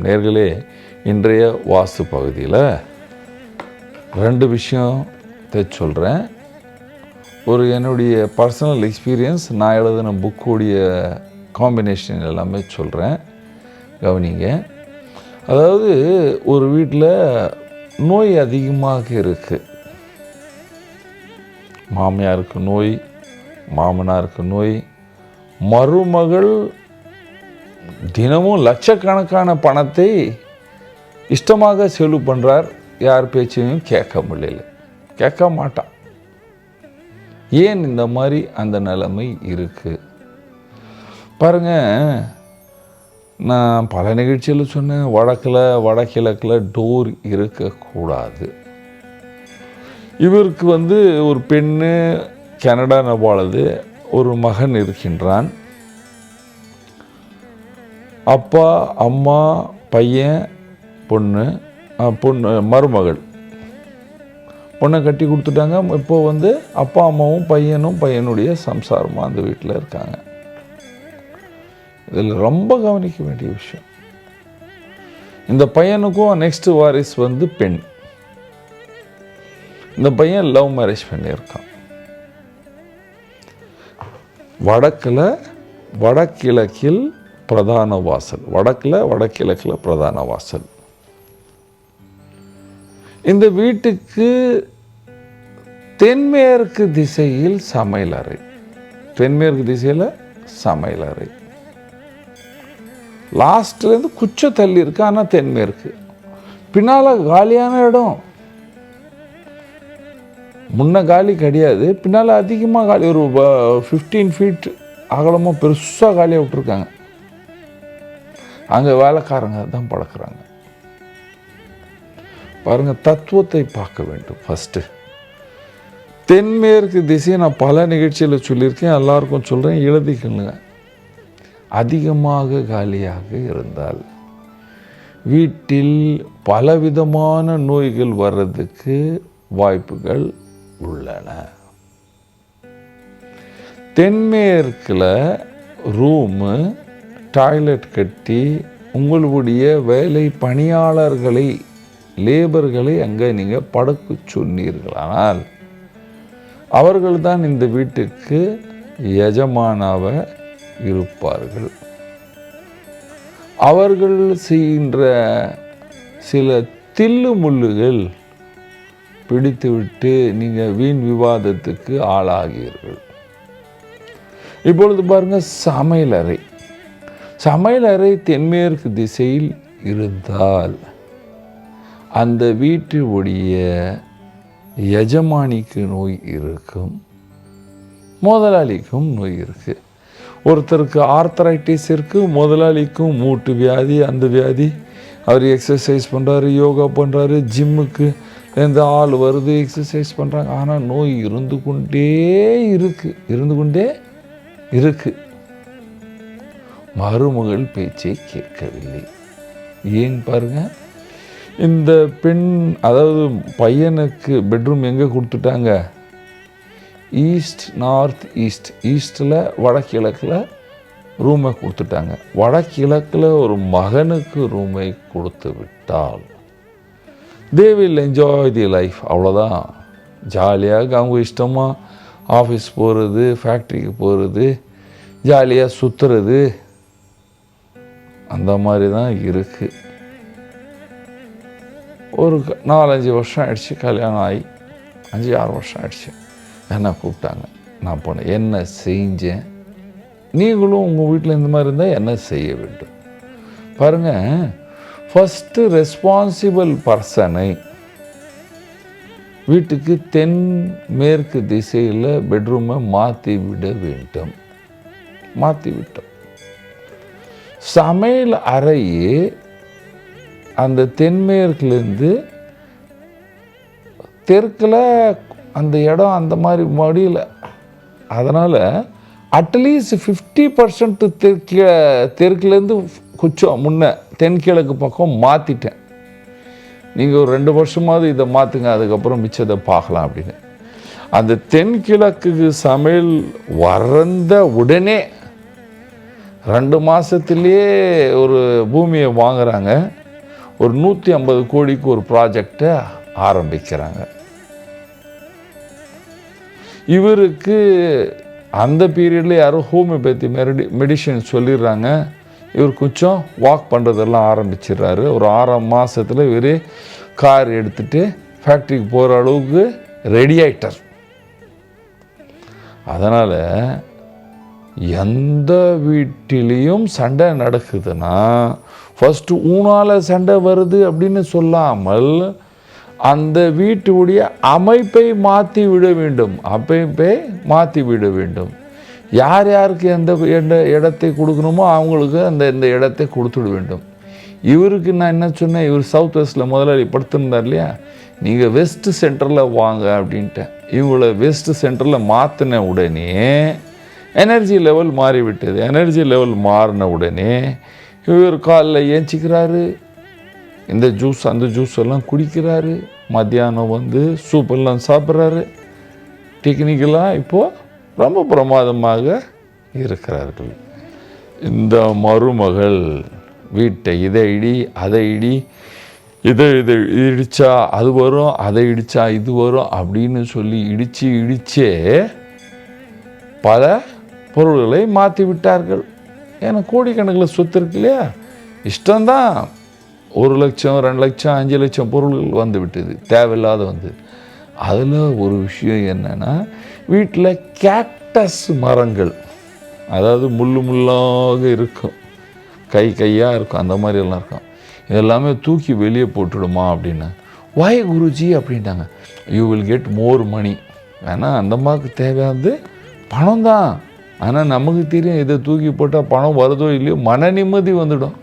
நேர்களே, இன்றைய வாஸ்து பகுதியில் 2 விஷயம் சொல்கிறேன். ஒரு என்னுடைய பர்சனல் எக்ஸ்பீரியன்ஸ், நான் எழுதின புக்குடைய காம்பினேஷன் எல்லாமே சொல்கிறேன், கவனிங்க. அதாவது ஒரு வீட்டில் நோய் அதிகமாக இருக்குது. மாமியாருக்கு நோய், மாமனாருக்கு நோய், மருமகள் தினமும் லட்சக்கணக்கான பணத்தை இஷ்டமாக செலவு பண்ணுறார். யார் பேச்சையும் கேட்க முடியல, கேட்க மாட்டான். ஏன் இந்த மாதிரி அந்த நிலைமை இருக்குது பாருங்கள். நான் பல நிகழ்ச்சியில் சொன்னேன், வடகிழக்கில் டோர் இருக்கக்கூடாது. இவருக்கு ஒரு பெண்ணு கனடா வாழுது, ஒரு மகன் இருக்கின்றான். அப்பா அம்மா பையன் பொண்ணு மருமகள் பொண்ணை கட்டி கொடுத்துட்டாங்க. இப்போ அப்பா அம்மாவும் பையனும் பையனுடைய சம்சாரமாக அந்த வீட்டில் இருக்காங்க. இதில் ரொம்ப கவனிக்க வேண்டிய விஷயம், இந்த பையனுக்கும் நெக்ஸ்ட் வாரிஸ் பெண். இந்த பையன் லவ் மேரேஜ் பண்ணியிருக்கான். வடகிழக்கில் பிரதான வாசல், வடகிழக்கில் பிரதான வாசல். இந்த வீட்டுக்கு தென்மேற்கு திசையில் சமையலறை, தென்மேற்கு திசையில் சமையலறை. லாஸ்ட்லேருந்து குச்ச தள்ளி இருக்கு, ஆனால் தென்மேற்கு. பின்னால் காலியான இடம், முன்ன காலி கிடையாது, பின்னால் அதிகமாக காலி. ஒரு 15 ஃபீட் அகலமாக பெருசாக காலியாக விட்டுருக்காங்க. அங்கே வேலைக்காரங்க தான் பழக்கிறாங்க. பாருங்கள், தத்துவத்தை பார்க்க வேண்டும். ஃபஸ்ட்டு தென்மேற்கு திசையை நான் பல நிகழ்ச்சியில் சொல்லியிருக்கேன், எல்லாருக்கும் சொல்கிறேன், எழுதிக்கணுங்க. அதிகமாக காலியாக இருந்தால் வீட்டில் பலவிதமான நோய்கள் வர்றதுக்கு வாய்ப்புகள் உள்ளன. தென்மேற்கில் ரூமு, டாய்லெட் கட்டி உங்களுடைய வேலை பணியாளர்களை, லேபர்களை அங்கே நீங்கள் படுக்க சொன்னீர்களானால் அவர்கள்தான் இந்த வீட்டுக்கு எஜமானாக இருப்பார்கள். அவர்கள் செய்கின்ற சில தில்லு முள்ளுகள் பிடித்துவிட்டு நீங்கள் வீண் விவாதத்துக்கு ஆளாகிறீர்கள். இப்பொழுது பாருங்கள், சமையலறை தென்மேற்கு திசையில் இருந்தால் அந்த வீட்டுடைய எஜமானிக்கு நோய் இருக்கும், முதலாளிக்கும் நோய் இருக்குது. ஒருத்தருக்கு ஆர்த்தரைட்டிஸ் இருக்குது, முதலாளிக்கும் மூட்டு வியாதி, அந்த வியாதி. அவர் எக்ஸசைஸ் பண்ணுறாரு, யோகா பண்ணுறாரு, ஜிம்முக்கு எந்த ஆள் வருது, எக்ஸசைஸ் பண்ணுறாங்க, ஆனால் நோய் இருந்து கொண்டே இருக்கு. மருமகள் பேச்சை கேட்கவில்லை. ஏன் பாருங்கள், இந்த பெண், அதாவது பையனுக்கு பெட்ரூம் எங்கே கொடுத்துட்டாங்க? ஈஸ்ட் நார்த் ஈஸ்ட், ஈஸ்டில் வடகிழக்கில் ரூமை கொடுத்துட்டாங்க. வடகிழக்கில் ஒரு மகனுக்கு ரூமை கொடுத்து விட்டால் they will enjoy the life. அவ்வளோதான், ஜாலியாக அவங்க இஷ்டமாக ஆஃபீஸ் போகிறது, ஃபேக்ட்ரிக்கு போகிறது, ஜாலியாக சுற்றுறது, அந்த மாதிரி தான் இருக்குது. ஒரு 4-5 வருஷம் ஆயிடுச்சு கல்யாணம் ஆகி, 5-6 வருஷம் ஆயிடுச்சு. என்ன கூப்பிட்டாங்க, நான் போனேன். என்ன செஞ்சேன்? நீங்களும் உங்கள் வீட்டில் இந்த மாதிரி இருந்தால் என்ன செய்ய வேண்டும் பாருங்கள். ஃபஸ்ட்டு ரெஸ்பான்சிபிள் பர்சனை வீட்டுக்கு தென்மேற்கு திசையில் பெட்ரூமை மாற்றி விட்டோம். சமையல் அறையே அந்த தென்மேற்குலேருந்து தெற்கில் அந்த இடம் அந்த மாதிரி முடியல. அதனால் அட்லீஸ்ட் 50% தெற்குலேருந்து கொஞ்சம் முன்ன தென்கிழக்கு பக்கம் மாற்றிட்டேன். நீங்கள் ஒரு 2 வருஷமாவது இதை மாற்றுங்க, அதுக்கப்புறம் மிச்சத்தை பார்க்கலாம் அப்படின்னு. அந்த தென்கிழக்கு சமையல் வறந்த உடனே 2 மாதத்துலேயே ஒரு பூமியை வாங்குகிறாங்க. ஒரு 150 கோடிக்கு ஒரு ப்ராஜெக்டை ஆரம்பிக்கிறாங்க. இவருக்கு அந்த பீரியடில் யாரோ ஹோமியோபதி மெடிஷன் சொல்லிடுறாங்க. இவர் கொஞ்சம் வாக் பண்ணுறதெல்லாம் ஆரம்பிச்சிடுறாரு. ஒரு 6 மாதத்தில் இவர் கார் எடுத்துகிட்டு ஃபேக்ட்ரிக்கு போகிற அளவுக்கு ரெடி ஆகிட்டார். அதனால் எந்த வீட்டிலையும் சண்டை நடக்குதுன்னா ஃபஸ்ட்டு ஊனால் சண்டை வருது அப்படின்னு சொல்லாமல் அந்த வீட்டுடைய அமைப்பை மாற்றி விட வேண்டும். யார் யாருக்கு எந்த இடத்தை கொடுக்கணுமோ அவங்களுக்கு இந்த இடத்தை கொடுத்துட வேண்டும். இவருக்கு நான் என்ன சொன்னேன், இவர் சவுத் வெஸ்ட்டில் முதலாளி படுத்திருந்தார் இல்லையா, நீங்கள் வெஸ்ட் சென்டரில் வாங்க அப்படின்ட்டேன். இவங்கள வெஸ்ட் சென்டரில் மாற்றின உடனே எனர்ஜி லெவல் மாறிவிட்டது. எனர்ஜி லெவல் மாறின உடனே இவர் காலைல ஏஞ்சிக்கிறாரு, இந்த ஜூஸ் அந்த ஜூஸ் எல்லாம் குடிக்கிறாரு, மத்தியானம் சூப்பெல்லாம் சாப்பிட்றாரு. டெக்னிக்கலாக இப்போது ரொம்ப பிரமாதமாக இருக்கிறார்கள். இந்த மருமகள் வீட்டை இதை இடி அதை இடி, இதை இடித்தா அது வரும், அதை இடித்தா இது வரும் அப்படின்னு சொல்லி இடிச்சே பல பொருள்களை மாற்றி விட்டார்கள். ஏன்னா கோடிக்கணக்கில் சொத்து இருக்கு இல்லையா, இஷ்டம்தான் 1 லட்சம் 2 லட்சம் 5 லட்சம் பொருள்கள் வந்து விட்டது, தேவையில்லாத அதில் ஒரு விஷயம் என்னென்னா, வீட்டில் கேக்டஸ் மரங்கள், அதாவது முள்ளாக இருக்கும், கையாக இருக்கும், அந்த மாதிரியெல்லாம் இருக்கும், இதெல்லாமே தூக்கி வெளியே போட்டுடுமா அப்படின்னு. வாய் குருஜி அப்படின்ட்டாங்க. யூ வில் கெட் மோர் மணி. ஏன்னா அந்த அம்மாவுக்கு தேவையானது பணம் தான். ஆனால் நமக்கு தெரியும், இதை தூக்கி போட்டால் பணம் வருதோ இல்லையோ மன நிம்மதி வந்துடும்.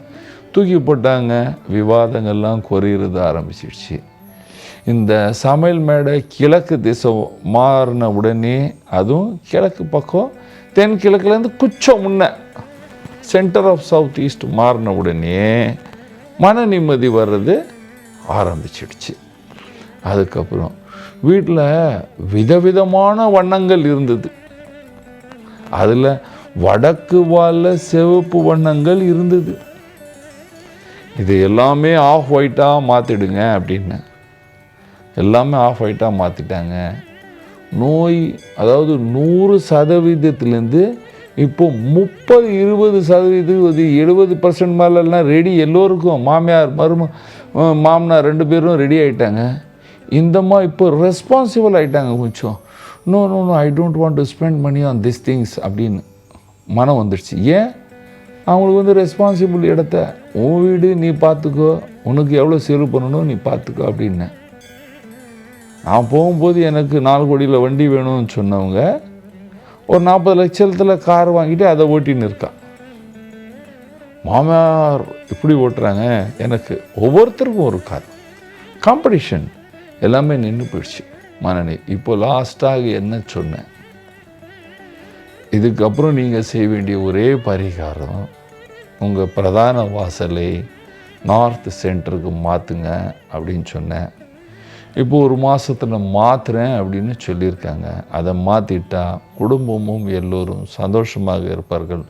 தூக்கி போட்டாங்க, விவாதங்கள்லாம் குறையிறது ஆரம்பிச்சிடுச்சு. இந்த சமையல் மேடை கிழக்கு திசை மாறின உடனே, அதுவும் கிழக்கு பக்கம் தென்கிழக்குலேருந்து கொஞ்சம் முன்ன சென்டர் ஆஃப் சவுத் ஈஸ்ட் மாறின உடனே மன நிம்மதி வர்றது ஆரம்பிச்சிடுச்சு. அதுக்கப்புறம் வீட்டில் விதவிதமான வண்ணங்கள் இருந்தது. அதில் வடக்கு வாலில் சிவப்பு வண்ணங்கள் இருந்தது. இது எல்லாமே ஆஃப் ஒயிட்டாக மாற்றிடுங்க அப்படின்னு எல்லாமே ஆஃப் ஒயிட்டாக மாற்றிட்டாங்க. நோய் அதாவது 100% இப்போ 30-20% 70% மேலெல்லாம் ரெடி. எல்லோருக்கும் மாமியார் மாமனார் 2 பேரும் ரெடி ஆகிட்டாங்க. இந்தம்மா இப்போ ரெஸ்பான்சிபிள் ஆகிட்டாங்க. கொஞ்சம் no I don't want to spend money on this things அப்படின்னு மனம் வந்துடுச்சு. ஏன், அவங்களுக்கு ரெஸ்பான்சிபிள் இடத்த உன் வீடு நீ பார்த்துக்கோ, உனக்கு எவ்வளோ செலவு பண்ணணும் நீ பார்த்துக்கோ அப்படின்னு. நான் போகும்போது எனக்கு 4 கோடியில் வண்டி வேணும்னு சொன்னவங்க ஒரு 40 லட்சத்தில் கார் வாங்கிட்டு அதை ஓட்டின்னு இருக்கான். மாமியார் இப்படி ஓட்டுறாங்க. எனக்கு ஒவ்வொருத்தருக்கும் ஒரு கார் காம்படிஷன், எல்லாமே நின்று போயிடுச்சு மனநே. இப்போ லாஸ்ட்டாக என்ன சொன்னேன், இதுக்கப்புறம் நீங்கள் செய்ய வேண்டிய ஒரே பரிகாரம், உங்கள் பிரதான வாசலை நார்த் சென்டருக்கு மாற்றுங்க அப்படின்னு சொன்னேன். இப்போ 1 மாதத்தில் மாற்றுறேன் அப்படின்னு சொல்லியிருக்காங்க. அதை மாற்றிட்டா குடும்பமும் எல்லோரும் சந்தோஷமாக இருப்பார்கள்.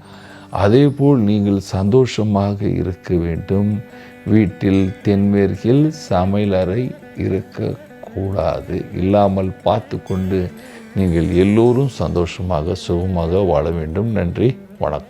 அதேபோல் நீங்கள் சந்தோஷமாக இருக்க வேண்டும். வீட்டில் தென்மேற்கில் சமையலறை இருக்கக்கூடாது. இல்லாமல் பார்த்து கொண்டு நீங்கள் எல்லோரும் சந்தோஷமாக சுகமாக வாழ வேண்டும். நன்றி, வணக்கம்.